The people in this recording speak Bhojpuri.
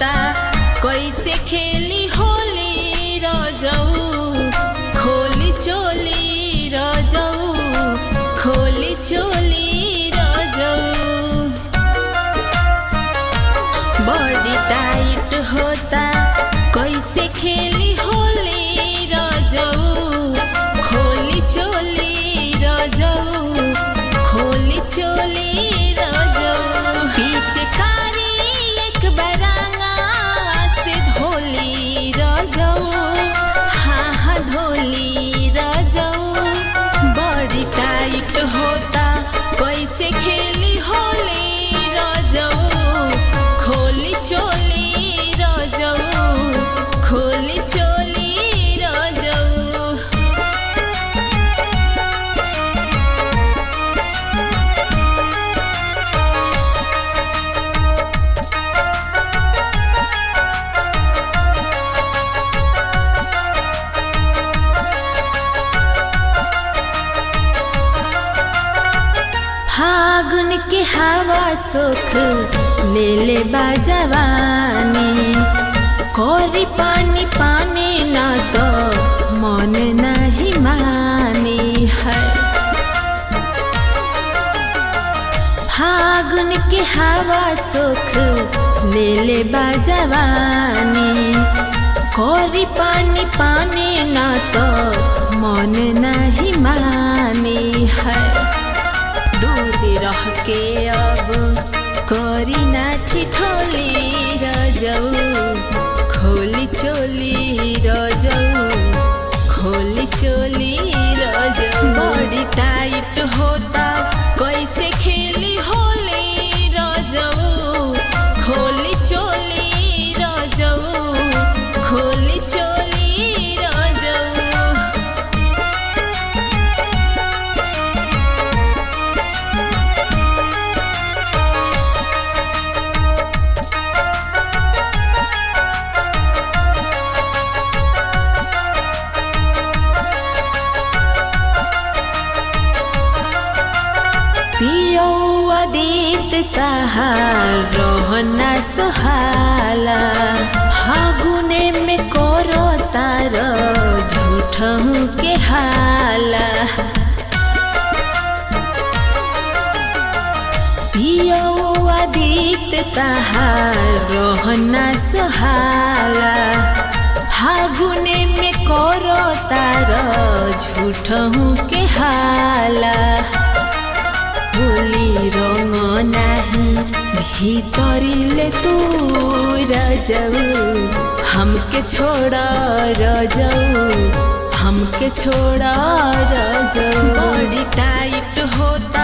होता कैसे खेली होली रजऊ खोली चोली रजऊ खोली चोली रजऊ बॉडी टाइट होता कैसे खेली होली रजऊ खोली चोली रजऊ खोली चोली रजऊ पिचकारी एक बरांगा से धोली रजऊ हाँ हाँ धोली रजऊ बॉडी टाइट होता कैसे खेली होली रजऊ खोली चोली रजऊ खोली चोली रजऊ फागुन के हवा सुख ले ले बाजवानी कोरी पानी पानी ना तो मन नहीं मानी है फागुन के हवा सुख ले ले बाजवानी कोरी पानी पानी ना तो मन नहीं मानी है दूर रह के अब करी ना ठिठोली रजऊ खोली चोली रजऊ खोली चोली रजऊ बॉडी टाइट होता कैसे खेली होली रजऊ खोली चोली रजऊ खोली चोली रजऊ अदीत तहार रोहना सुहाला फागुने में करो तार झूठहू के हाला पियो अदीत तहार रोहना सुहाला फागुने में करो तार झूठहू के हाला होली रंग नाही भीतरिले तू रजऊ हमके छोड़ा रजऊ हमके छोड़ा रजऊ बॉडी टाइट होता